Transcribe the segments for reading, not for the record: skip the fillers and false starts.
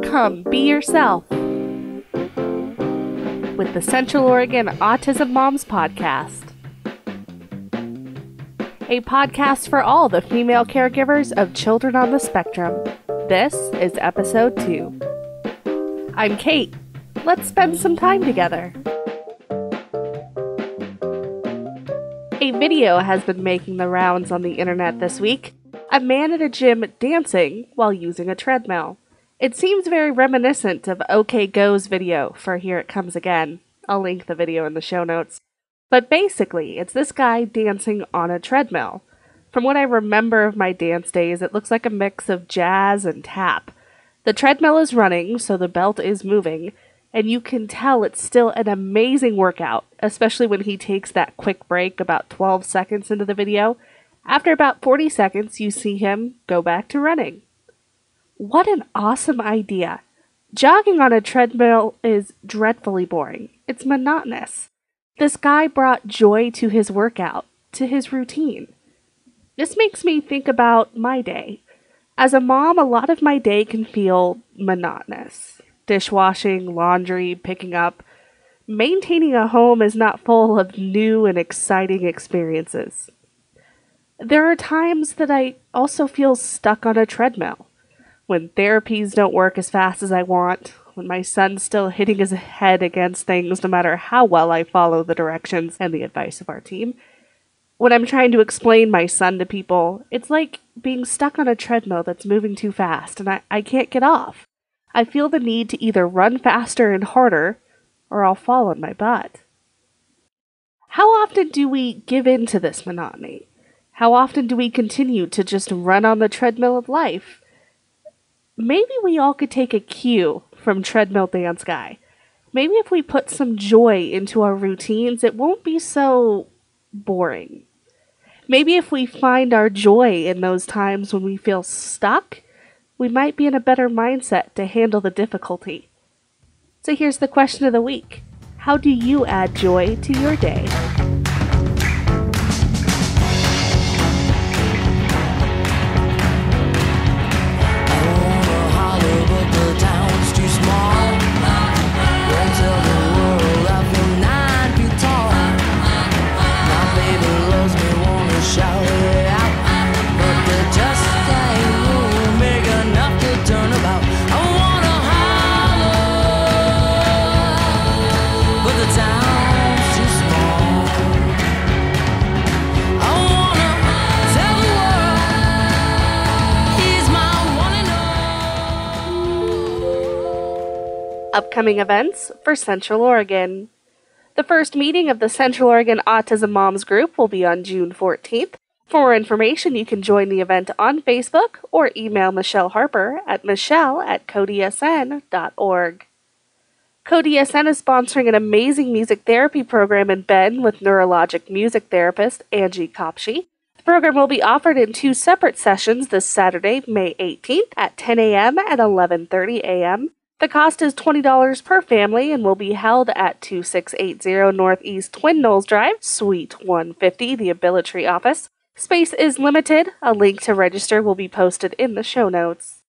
Come be yourself with the Central Oregon Autism Moms Podcast. A podcast for all the female caregivers of children on the spectrum. This is episode 2. I'm Kate. Let's spend some time together. A video has been making the rounds on the internet this week. A man at a gym dancing while using a treadmill. It seems very reminiscent of OK Go's video for Here It Comes Again. I'll link the video in the show notes. But basically, it's this guy dancing on a treadmill. From what I remember of my dance days, it looks like a mix of jazz and tap. The treadmill is running, so the belt is moving, and you can tell it's still an amazing workout, especially when he takes that quick break about 12 seconds into the video. After about 40 seconds, you see him go back to running. What an awesome idea. Jogging on a treadmill is dreadfully boring. It's monotonous. This guy brought joy to his workout, to his routine. This makes me think about my day. As a mom, a lot of my day can feel monotonous. Dishwashing, laundry, picking up. Maintaining a home is not full of new and exciting experiences. There are times that I also feel stuck on a treadmill. When therapies don't work as fast as I want, when my son's still hitting his head against things no matter how well I follow the directions and the advice of our team. When I'm trying to explain my son to people, it's like being stuck on a treadmill that's moving too fast and I can't get off. I feel the need to either run faster and harder or I'll fall on my butt. How often do we give in to this monotony? How often do we continue to just run on the treadmill of life? Maybe we all could take a cue from Treadmill Dance Guy. Maybe if we put some joy into our routines, it won't be so boring. Maybe if we find our joy in those times when we feel stuck, we might be in a better mindset to handle the difficulty. So here's the question of the week. How do you add joy to your day? Upcoming events for Central Oregon. The first meeting of the Central Oregon Autism Moms Group will be on June 14th. For more information, you can join the event on Facebook or email Michelle Harper at michelle@coampodcast.org. COAM is sponsoring an amazing music therapy program in Bend with neurologic music therapist Angie Kopsche. The program will be offered in 2 separate sessions this Saturday, May 18th at 10 a.m. and 11:30 a.m. The cost is $20 per family and will be held at 2680 Northeast Twin Knolls Drive, Suite 150, the Ability office. Space is limited. A link to register will be posted in the show notes.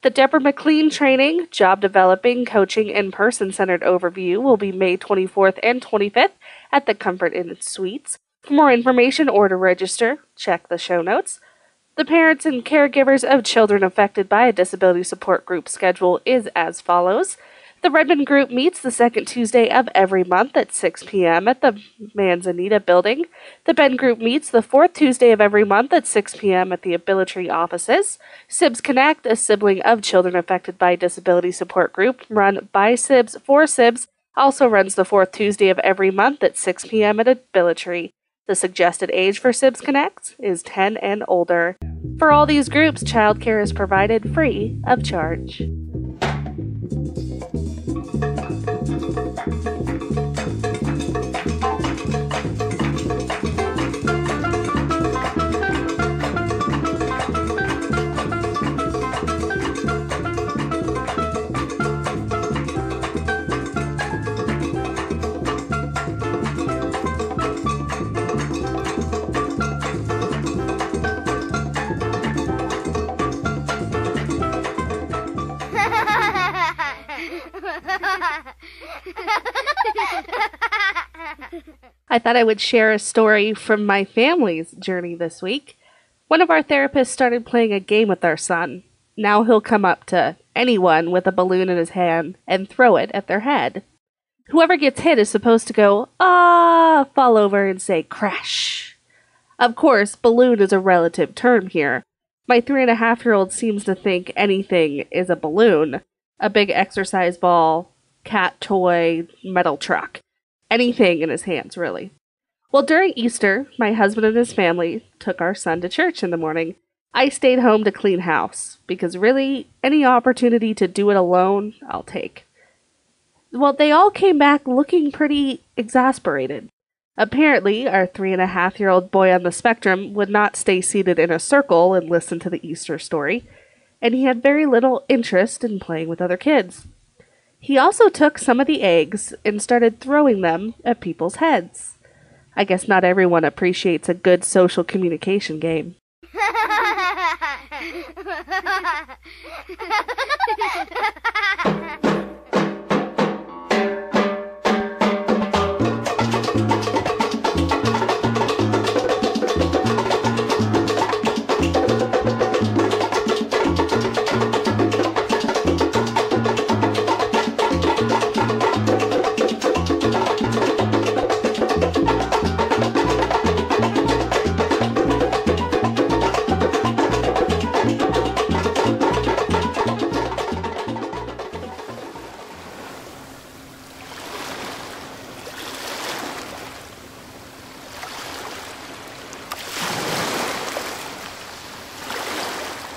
The Deborah McLean Training, Job Developing, Coaching, and Person-Centered Overview will be May 24th and 25th at the Comfort Inn Suites. For more information or to register, check the show notes. The parents and caregivers of children affected by a disability support group schedule is as follows. The Redmond group meets the second Tuesday of every month at 6 p.m. at the Manzanita building. The Bend group meets the fourth Tuesday of every month at 6 p.m. at the Ability offices. Sibs Connect, a sibling of children affected by a disability support group run by Sibs for Sibs, also runs the fourth Tuesday of every month at 6 p.m. at Ability. The suggested age for Sibs Connect is 10 and older. For all these groups, childcare is provided free of charge. I thought I would share a story from my family's journey this week. One of our therapists started playing a game with our son. Now he'll come up to anyone with a balloon in his hand and throw it at their head. Whoever gets hit is supposed to go, ah, fall over and say crash. Of course, balloon is a relative term here. My 3.5-year-old seems to think anything is a balloon. A big exercise ball, cat toy, metal truck. Anything in his hands, really. Well, during Easter, my husband and his family took our son to church in the morning. I stayed home to clean house, because really, any opportunity to do it alone, I'll take. Well, they all came back looking pretty exasperated. Apparently, our 3.5-year-old boy on the spectrum would not stay seated in a circle and listen to the Easter story, and he had very little interest in playing with other kids. He also took some of the eggs and started throwing them at people's heads. I guess not everyone appreciates a good social communication game.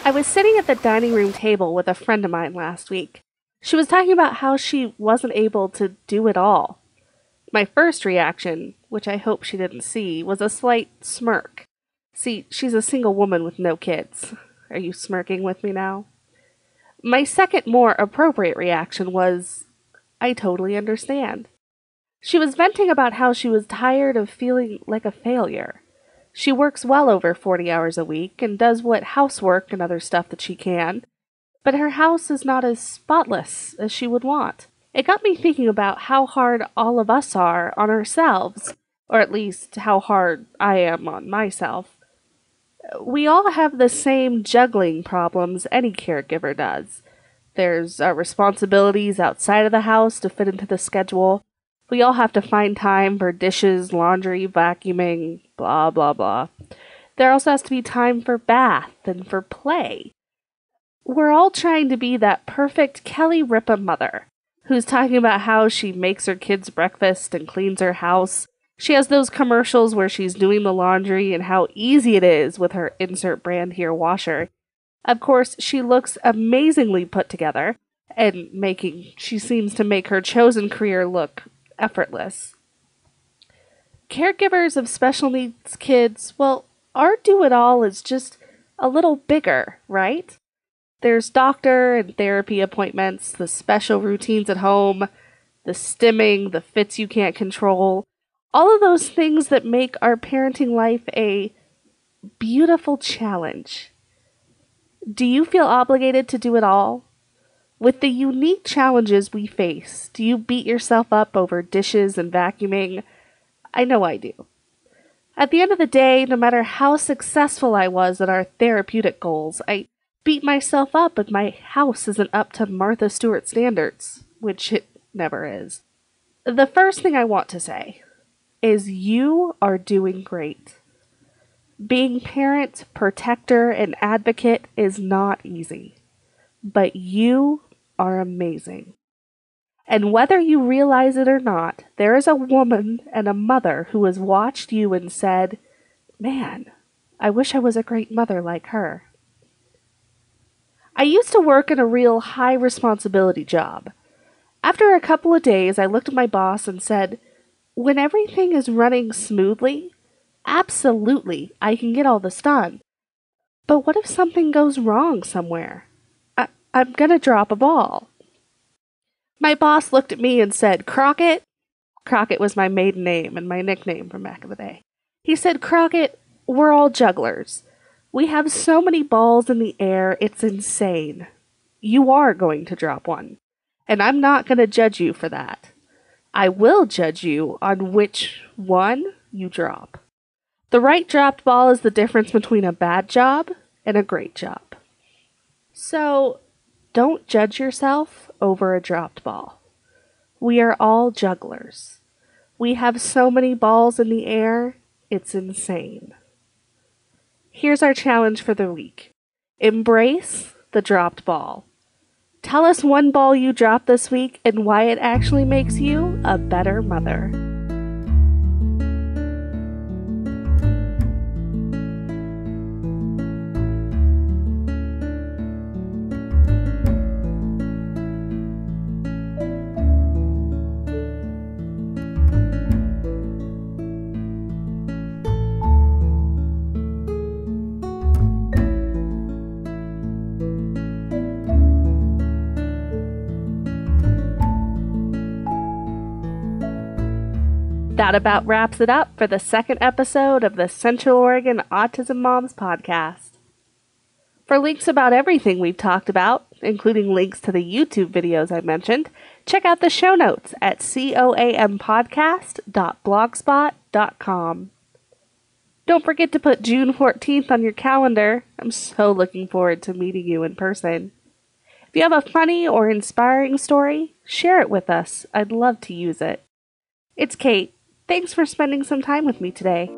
I was sitting at the dining room table with a friend of mine last week. She was talking about how she wasn't able to do it all. My first reaction, which I hope she didn't see, was a slight smirk. See, she's a single woman with no kids. Are you smirking with me now? My second, more appropriate reaction was, I totally understand. She was venting about how she was tired of feeling like a failure. She works well over 40 hours a week and does what housework and other stuff that she can, but her house is not as spotless as she would want. It got me thinking about how hard all of us are on ourselves, or at least how hard I am on myself. We all have the same juggling problems any caregiver does. There's our responsibilities outside of the house to fit into the schedule. We all have to find time for dishes, laundry, vacuuming, blah, blah, blah. There also has to be time for bath and for play. We're all trying to be that perfect Kelly Ripa mother who's talking about how she makes her kids breakfast and cleans her house. She has those commercials where she's doing the laundry and how easy it is with her insert brand here washer. Of course, she looks amazingly put together, and she seems to make her chosen career look effortless. Caregivers of special needs kids, well, our do-it-all is just a little bigger, right? There's doctor and therapy appointments, the special routines at home, the stimming, the fits you can't control, all of those things that make our parenting life a beautiful challenge. Do you feel obligated to do it all? With the unique challenges we face, do you beat yourself up over dishes and vacuuming? I know I do. At the end of the day, no matter how successful I was at our therapeutic goals, I beat myself up if my house isn't up to Martha Stewart standards, which it never is. The first thing I want to say is you are doing great. Being parent, protector, and advocate is not easy, but you are amazing. And whether you realize it or not, there is a woman and a mother who has watched you and said, man, I wish I was a great mother like her. I used to work in a real high responsibility job. After a couple of days, I looked at my boss and said, when everything is running smoothly, absolutely, I can get all this done. But what if something goes wrong somewhere? I'm gonna drop a ball. My boss looked at me and said, Crockett? Crockett was my maiden name and my nickname from back in the day. He said, Crockett, we're all jugglers. We have so many balls in the air, it's insane. You are going to drop one. And I'm not going to judge you for that. I will judge you on which one you drop. The right dropped ball is the difference between a bad job and a great job. So, don't judge yourself over a dropped ball. We are all jugglers. We have so many balls in the air, it's insane. Here's our challenge for the week. Embrace the dropped ball. Tell us one ball you dropped this week and why it actually makes you a better mother. That about wraps it up for the second episode of the Central Oregon Autism Moms Podcast. For links about everything we've talked about, including links to the YouTube videos I mentioned, check out the show notes at coampodcast.blogspot.com. Don't forget to put June 14th on your calendar. I'm so looking forward to meeting you in person. If you have a funny or inspiring story, share it with us. I'd love to use it. It's Kate. Thanks for spending some time with me today.